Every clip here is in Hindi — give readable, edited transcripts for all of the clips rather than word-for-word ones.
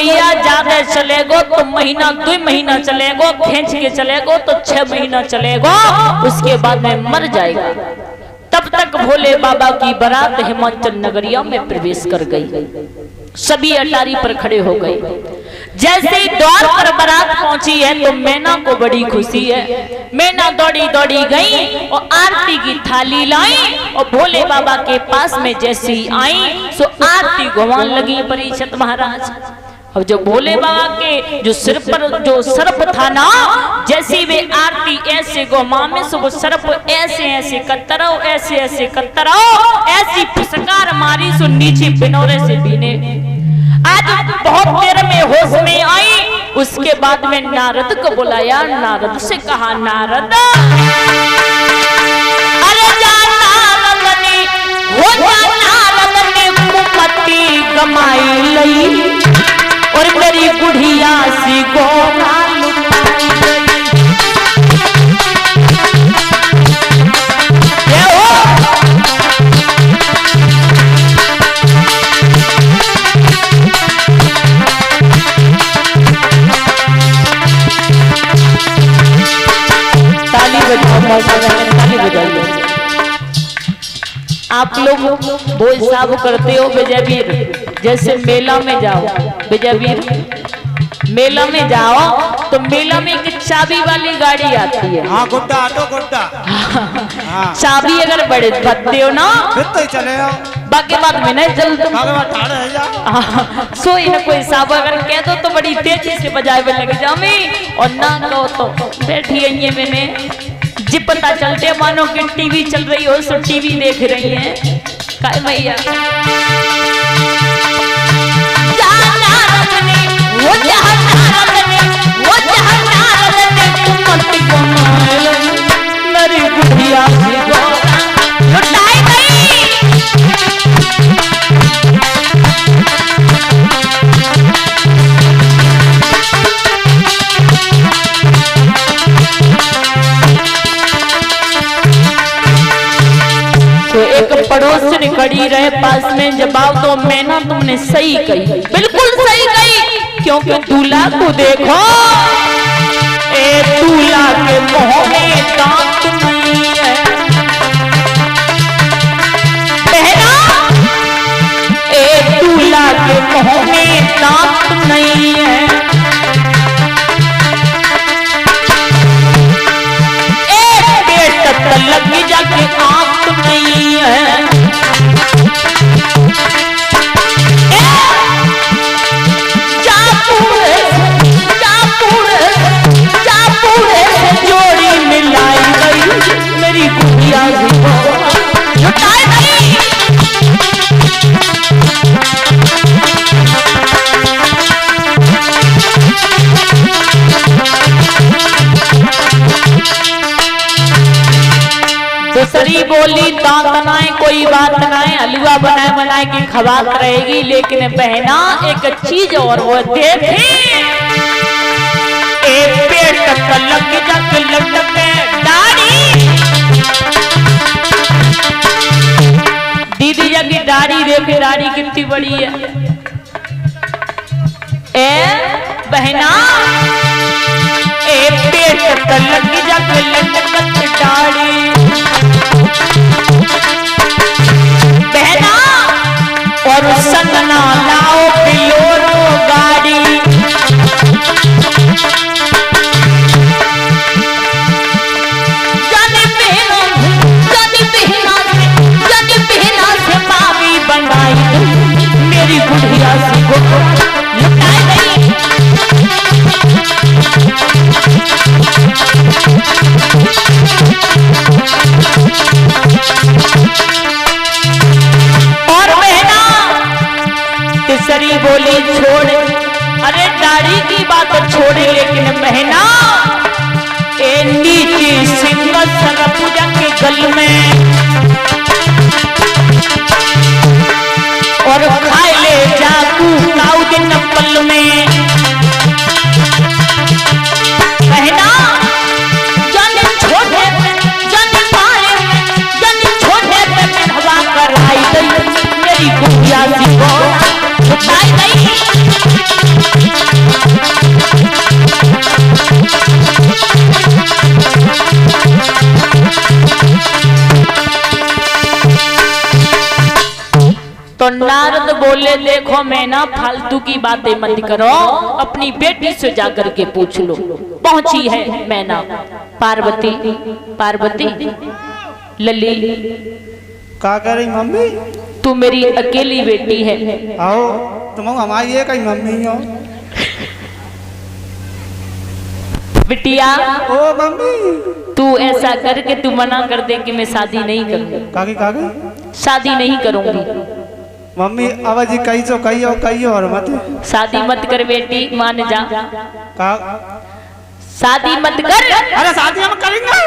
भैया ज्यादा चलेगो तो महीना 2 महीना चलेगो, खींच के चलेगो तो 6 महीना चलेगो, उसके बाद में मर जाएगा। तब तक भोले बाबा की बारात हिमाचल नगरिया में प्रवेश कर गई। सभी अटारी पर खड़े हो गए। जैसे ही द्वार पर बारात पहुंची है तो मैना को बड़ी खुशी है। मैना दौड़ी दौड़ी गई और आरती की थाली लाई और भोले बाबा के पास में जैसे ही आई सो आरती गवान लगी परीक्षित महाराज। अब जो भोले बाबा के जो सिर पर जो सर्प था ना, जैसी वे आरती ऐसे गोमा में सो वो सर्प ऐसे ऐसे करता रहो, ऐसे ऐसे करता रहो, ऐसी फुसकार मारी सो नीचे बिनौरे से बीने। आज बहुत देर में होश में आई। उसके बाद में नारद को बुलाया, नारद से कहा नारद अरे जा नारद ने हो जा नारद ने कुमति गमाई लई और मेरी बुढ़िया सी गोमा लुटाई ताली बजाइए। आप लोग बोल साहब करते हो विजयवीर, जैसे मेला में जाओ, विजयवीर मेला में जाओ तो मेला में एक चाबी वाली गाड़ी आती है। हाँ गुड्डा, ऑटो गुड्डा। चाबी अगर बड़े भरते हो ना फिर तो चले आओ, बाकी बात में नहीं चल तुम सोई न कोई साहब अगर कह दो तो बड़ी तेजी से बजाए में लग जाओ और ना कहो तो बैठी है। मैंने जी पता चलते मानो कि टीवी चल रही हो सो टीवी देख रही है काय भैया। मेरी बुढ़िया लुटाई गई। तो एक पड़ोसी खड़ी रहे पास में, जवाब दो मैना तुमने सही कही, बिल्कुल सही कही, क्योंकि दूल्हा को देखो ए दूल्हा के मुंह में दांत नहीं है। बहना ए दूल्हा के मुंह में दांत नहीं है। ए पेट तलक जाके आंख नहीं है। जोड़ी मिलाई गई मेरी गुड़िया लुटाई गई। दूसरी बोली दांत बनाए कोई बात बनाए, हलवा बनाए बनाए की खबात रहेगी, लेकिन बहना एक चीज और वो देखे एक पेट तक लग जाके लटके दाढ़ी। दीदी जगी दाढ़ी देखे, दाढ़ी कितनी बड़ी है। ए बहना एक पेट तक लग जाके लटके दाढ़ी। बहना और सन्ना लाओ बिलोरो गाड़ी। जाने पहना से मावी बनाई मेरी बुढ़िया सी को लुटाई गई। और बहना तीसरी बोली छोड़, अरे दाढ़ी की बात छोड़े, लेकिन बहना ए नीचे सिंगल सरपूजा के गल में और खाए ले जाकू काऊ के नप्पल में। बहना जन छोटे जन पाए जन छोटे पे हवा कर आई गई मेरी गुड़िया सी को लुटाई गई। तो नारद बोले देखो मैं ना फालतू की बातें मत करो, अपनी बेटी से जाकर के पूछ लो। पहुंची है मैना, पार्वती पार्वती लली का कह रही मम्मी? तू मेरी अकेली बेटी है। आओ तुम हमारी एक ही मम्मी हो। बिटिया ओ मम्मी, तू ऐसा करके तू मना कर दे कि मैं शादी नहीं करूंगी। काकी काकी शादी नहीं करूंगी। मम्मी अब जी कही तो कही और मत शादी मत कर बेटी, मान जा। का शादी मत कर। अरे शादी हम करेंगे।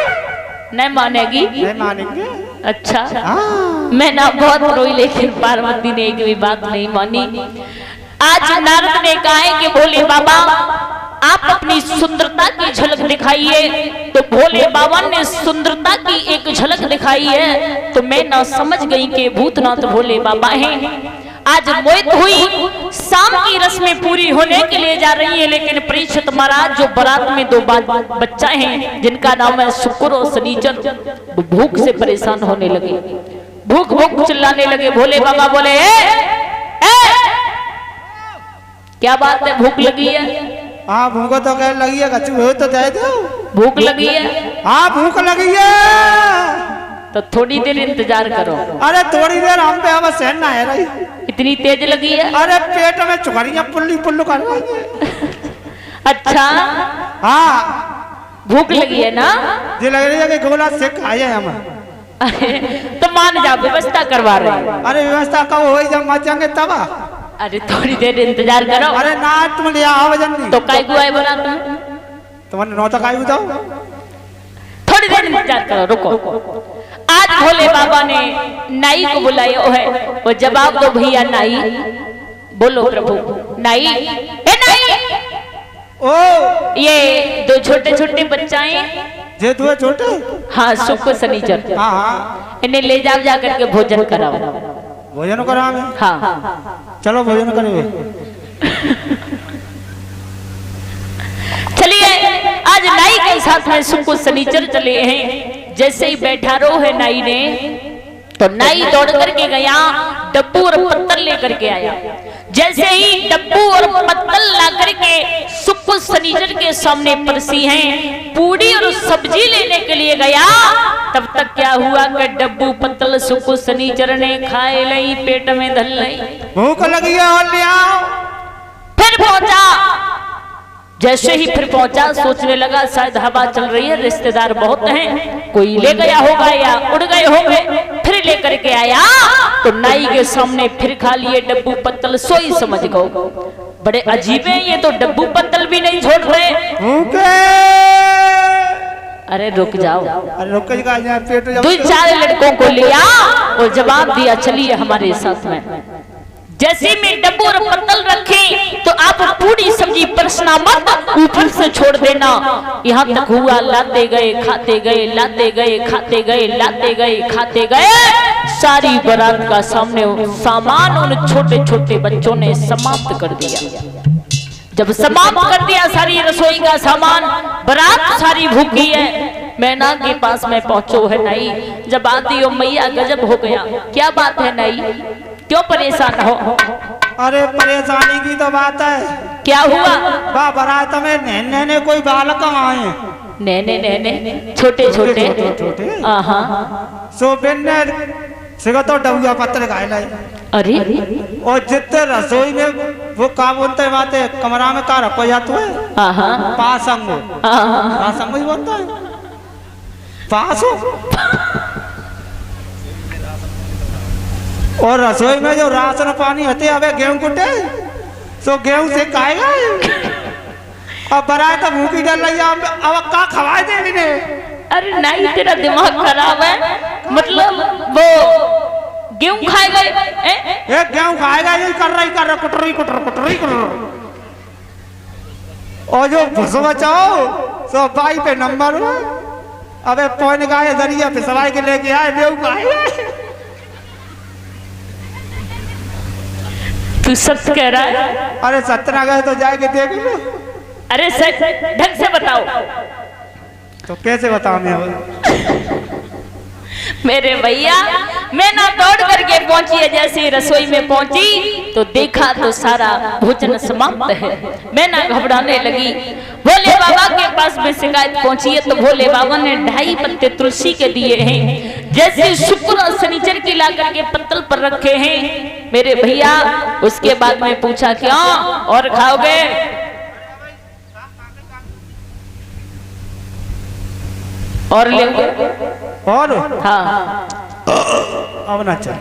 नहीं मानेगी? नहीं मानेंगे। अच्छा हाँ। मैं ना बहुत रोई, लेकिन पार्वती ने एक भी बात नहीं मानी। आज नारद ने कहा है कि भोले बाबा आप अपनी सुंदरता की झलक दिखाइए। तो भोले बाबा ने सुंदरता की एक झलक दिखाई है, तो मैं ना समझ गई कि भूतनाथ भोले बाबा हैं। आज मोहित हुई, शाम की रस्में पूरी होने के लिए जा रही है, लेकिन परीक्षित महाराज जो बारात में दो बच्चा हैं जिनका नाम है शुक्र और शनिचर, भूख से परेशान होने लगे, भूख भूख चिल्लाने लगे। भोले बाबा बोले ए, क्या बात है, भूख लगी है? हाँ भूख तो कह लगी है, कचू तो दे दो। भूख लगी है? हाँ भूख लगी है। तो थोड़ी देर इंतजार करो। अरे थोड़ी देर हम पे अब सहन ना है रही। इतनी तेज लगी है? अरे पेट में चुखरियां पुल्ली पुल्लू कर रही है। अच्छा हाँ भूख लगी है ना? जी लग रही है कि गोला से खाए हम। अरे तो मान जा, व्यवस्था करवा रहे हैं। अरे व्यवस्था कब हो जब मच जाएंगे तब। अरे थोड़ी देर इंतजार करो। अरे ना तुम ले आओ जल्दी। तो काय गुआए बना तुम्हारे नौ तक आई बताओ। थोड़ी देर इंतजार करो, रुको। आज भोले बाबा ने नाई को बुलाया है, वो जवाब दो भैया नाई। बोलो प्रभु नाई। ए नाई, ओ ये दो छोटे छोटे बच्चाएं, जे दो छोटे, हाँ शुक्र शनिचर, हाँ हाँ इन्हें ले जाओ, जा करके भोजन कराओ। भोजन करा में? हाँ चलो भोजन करेंगे। चलिए आज नाई के साथ में शुक्र शनिचर चले हैं। जैसे ही बैठा रो है नाई ने, तो नाई दौड़ करके गया, डब्बू और पत्तल लेकर के आया। जैसे ही डब्बू और पत्तल ला करके शुक्र शनिचर के सामने परसी हैं, पूड़ी और सब्जी लेने के लिए गया, तब तक क्या हुआ कि डब्बू पत्तल शुक्र शनिचर ने खाए लई, पेट में धल लई। भूख लगी है और ले आओ। फिर पहुंचा, जैसे ही फिर पहुंचा सोचने लगा शायद हवा चल रही है, रिश्तेदार बहुत हैं, कोई ले गया होगा या उड़ गए होंगे। फिर लेकर के आया तो नाई के सामने फिर खा लिए डब्बू पत्तल, सोई समझ गो। बड़े अजीब हैं ये तो, डब्बू पत्तल भी नहीं छोड़ रहे। अरे रुक जाओ। अरे रुक जा, पेट दो चार लड़कों को लिया और जवाब दिया चलिए हमारे साथ में। जैसे में डब्बू और पत्तल रखे तो आप पूरी सब्जी परसना मत, ऊपर से छोड़ देना। यहाँ तक हुआ लाते गए खाते गए, लाते गए खाते गए, लाते गए खाते गए, सारी बारात का सामने सामान उन छोटे छोटे बच्चों ने समाप्त कर दिया। जब समाप्त कर दिया सारी रसोई का सामान, बारात सारी भूखी है। मैना के पास में पहुंचो है नाई, जब आती हो मैया गजब हो गया। क्या बात है नाई, क्यों परेशान हो? अरे परेशानी की तो बात है। क्या हुआ? बारात में नैने ने कोई बालक आए। नैने नैने छोटे छोटे छोटे, हाँ। सो बिन्ने सिगा तो डबुआ पत्थर खाए लाए। अरे और जितने रसोई में वो का बोलते बातें कमरा में का रखो जाता है, पासंग पासंग ही बोलता है, पासो। और रसोई में जो राशन पानी होते अबे गेहूं कुटे, तो गेहूं से खाएगा। अब बरात तो भूखी डल रही है, अब का खवाए दे इन्हें। अरे नहीं तेरा दिमाग खराब है, मतलब वो गेहूं खाएगा? एक गेहूं खाएगा, ये कर रहा कुटरी कुटर कुटरी कुटर। और जो भसो बचाओ तो बाई पे नंबर हो। अबे पौन गाय जरिया पे सवाई के लेके आए, गेहूं खाएगा। तू सच कह रहा है? अरे सतना गए तो जाके देख लो। अरे सच ढंग से बताओ। तो कैसे बताऊं मैं? मेरे भैया मैना दौड़ करके पहुंची है। जैसे ही रसोई में पहुंची तो देखा तो सारा भोजन समाप्त है। मैना घबराने लगी। भोले बाबा के पास में शिकायत पहुंची है तो भोले बाबा ने 2.5 पत्ते तुलसी के दिए हैं। जैसे शुक्र और शनिचर की ला करके पत्तल पर रखे हैं मेरे भैया। उसके बाद में पूछा क्या और खाओगे? और ले और हाँ अब ना चल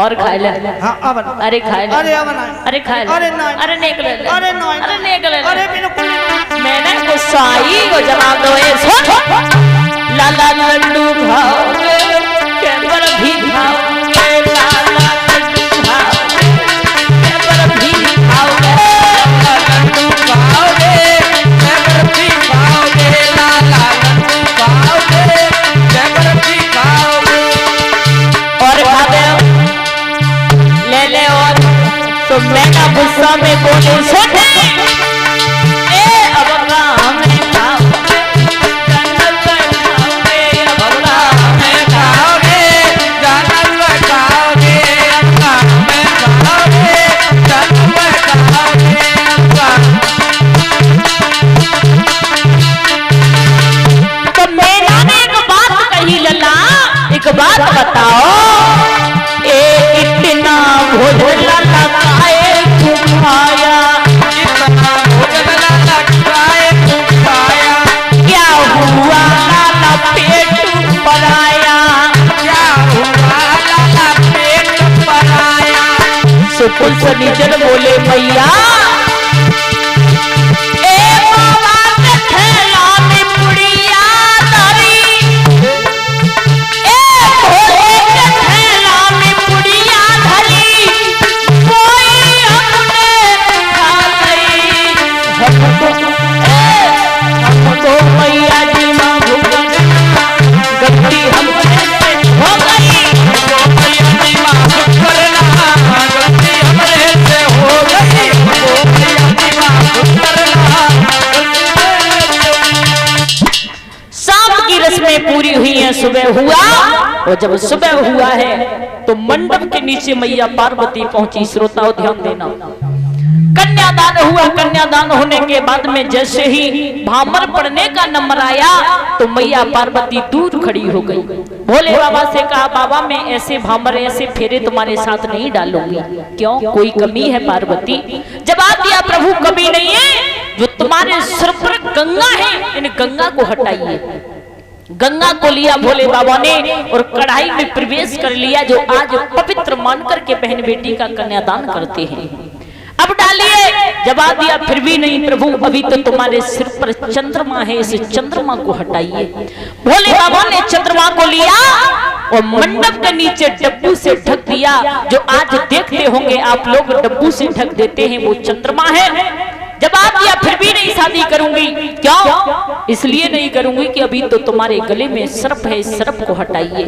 और खाए ले। हाँ अब अरे खाए ले। अरे अब ना अरे खाए ले। अरे नहीं अरे नेक ले। अरे नहीं अरे नेक ले। अरे बिल्कुल मैंने गुस्साई को जवाब दो ए सुन। लाला लड्डू खाओगे केवल भी खाओगे। लाला लड्डू खाओगे केवल भी खाओगे। लड्डू खाओगे केवल भी खाओगे। लाला लड्डू खाओगे केवल भी खाओगे। और खा दे ले ले। और तो मैंने गुस्सा में बोले सुन ए अब काम खाओगे जन्नत खाओगे। अब काम खाओगे जन्नत खाओगे। काम खाओगे जन्नत खाओगे। तो मैंने एक बात कही लला। एक बात बताओ ए इतना भोजन लला खाए तू खाया। इतना भोजन लाला खाए तू खाया। क्या हुआ लाला पेट पर आया। क्या हुआ लाला पेट पर आया। सुकुल शनिचर बोले भैया ए बाबा के थैला में पुड़िया धरी। ए भोले के थैला में पुड़िया धरी। कोई हमने खा गई। हमको मैया जी मां भूखन गलती हमसे हो गई। तो मैया जी मां करना गलती हमरे से हो गई। तो मैया जी मां करना शाम की रस्में पूरी हुई हैं। सुबह हुआ और जब सुबह हुआ है तो मंडप के नीचे मैया पार्वती पहुंची। श्रोताओं ध्यान देना। कन्यादान हुआ। कन्यादान होने के बाद में जैसे ही भामर पड़ने का नंबर आया तो मैया पार्वती दूर खड़ी हो गई। भोले बाबा से कहा बाबा मैं ऐसे भामर ऐसे फेरे तुम्हारे साथ नहीं डालूंगी। क्यों कोई कमी है पार्वती? जवाब दिया प्रभु कमी नहीं है। जो तुम्हारे सिर पर गंगा है इन गंगा को हटाइए। गंगा को लिया भोले बाबा ने और कढ़ाई में प्रवेश कर लिया। जो आज पवित्र मान करके बहन बेटी का कन्यादान करते हैं। अब डालिए। जवाब दिया फिर भी नहीं प्रभु अभी तो तुम्हारे सिर पर चंद्रमा है। इस चंद्रमा को हटाइए। भोले बाबा ने चंद्रमा को लिया और मंडप के नीचे डब्बू से ढक दिया। जो आज देखते होंगे आप लोग डब्बू से ढक देते हैं वो चंद्रमा है। जवाब दिया फिर भी नहीं शादी करूंगी। क्यों? इसलिए नहीं करूंगी कि अभी तो तुम्हारे गले में सर्प है। इस सर्प को हटाइए।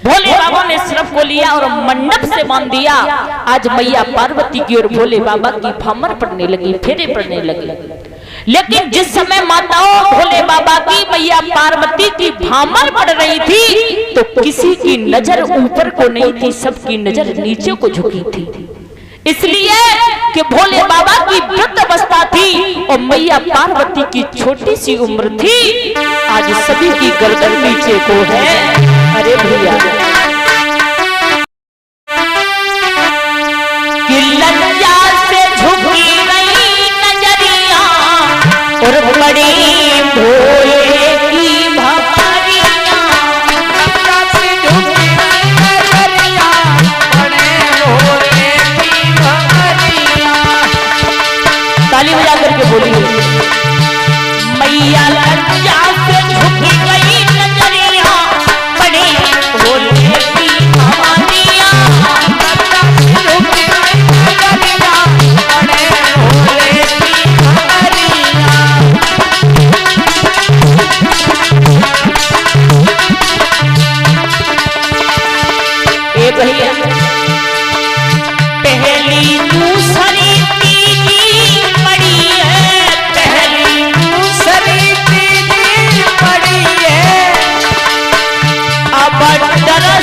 भोले बाबा ने सर्प को लिया और मंडप से बांध दिया। आज मैया पार्वती की और भोले बाबा की भामर पड़ने लगी, फेरे पड़ने लगे। लेकिन जिस समय माताओं भोले बाबा की मैया पार्वती की भामर पड़ रही थी तो किसी की नजर ऊपर को नहीं थी, सबकी नजर नीचे को झुकी थी। इसलिए कि भोले बाबा की वृद्ध अवस्था थी और मैया पार्वती की छोटी सी उम्र थी। आज सभी की गर्दन नीचे को है। अरे भैया कि लज्जा से झुकी गई नजरिया और बड़ी भोले की भवरिया। लज्जा से झुकी गई नजरिया बड़े भोले की भवरिया। ताली बजा करके बोलिए मैया लज्जा से झुकी गई नजरिया बड़ी भोले की भवरिया। लज्जा से झुकी गई नजरिया बड़े भोले की भवरिया। ए भैया पहली दूसरी तीसरी पड़ी है। पहली दूसरी तीसरी पड़ी है। अब दरस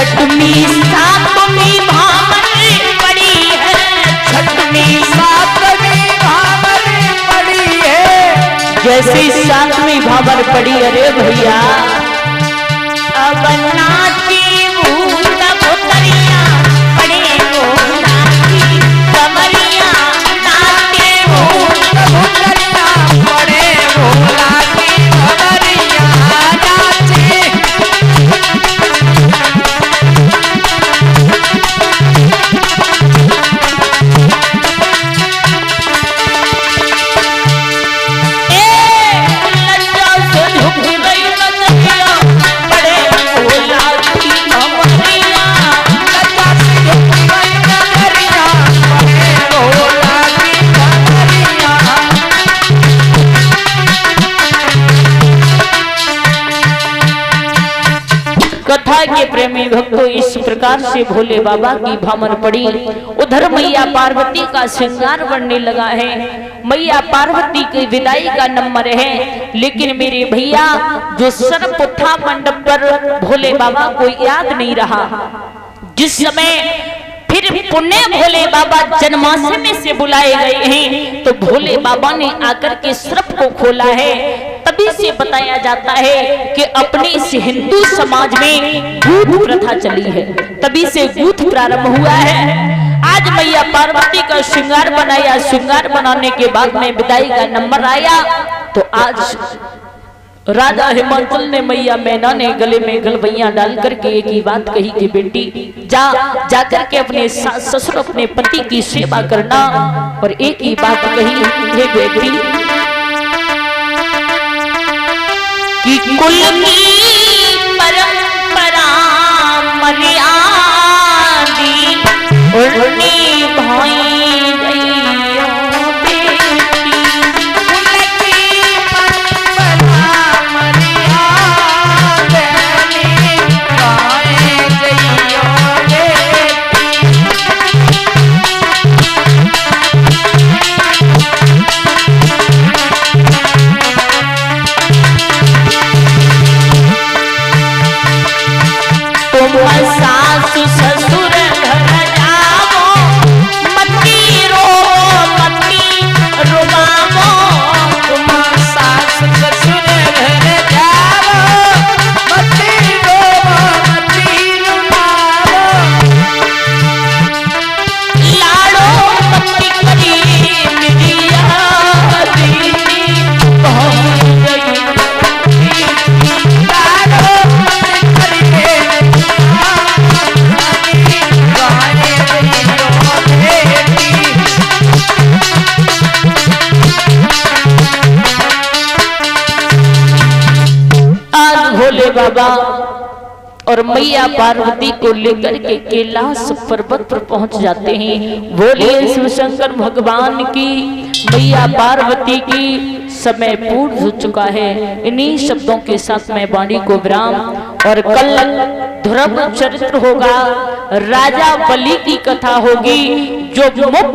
छठवीं सातवीं भामर पड़ी है, छठवीं सातवीं भावर पड़ी है। जैसी सातवीं भावर पड़ी, अरे भैया अब नाची भूत भुतरिया पड़े वो नाची कमरिया, नाचे भूत भुतरिया पड़े भोला की भवरिया नाचे। कथा के प्रेमी भक्तों, इस प्रकार से भोले बाबा की भामर पड़ी। उधर मैया पार्वती का श्रृंगार बढ़ने लगा है। मैया पार्वती की विदाई का नंबर है, लेकिन मेरे भैया जो सर्प था मंडप पर, भोले बाबा को याद नहीं रहा। जिस समय फिर पुण्य भोले बाबा जन्माष्टमी से बुलाए गए हैं, तो भोले बाबा ने आकर के सर्प को खोला है। तभी से बताया जाता है कि अपने इस हिंदू समाज में गूथ प्रथा चली है, तभी से गूथ प्रारंभ हुआ है। आज मैया पार्वती का श्रृंगार बनाया, श्रृंगार बनाने के बाद में विदाई का नंबर आया, तो आज राजा हिमाचल ने मैया मैना ने गले में गलबैया डाल करके एक ही बात कही कि बेटी जा करके अपने सास ससुर अपने पति की सेवा करना, और एक ही बात कही, हे बेटी कि कुल की परंपरा मर्यादी उड़नी भाई सासु ससुर घर जाओ, मती रो मती रुबाओ, तुम सासु ससुर घर जाओ, मती रो मती रुबाओ, लाड़ो मती करी मिलिया दीदी पहुंच गई, लाड़ो मती करी भोले बाबा और मैया पार्वती को लेकर के कैलाश पर्वत पर पहुंच जाते हैं। बोले शिव शंकर भगवान की, मैया पार्वती की समय पूर्ण हो चुका है। इन्हीं शब्दों के साथ मैं वाणी को विराम, और कल ध्रुव चरित्र होगा, राजा बलि की कथा होगी, जो मुख्य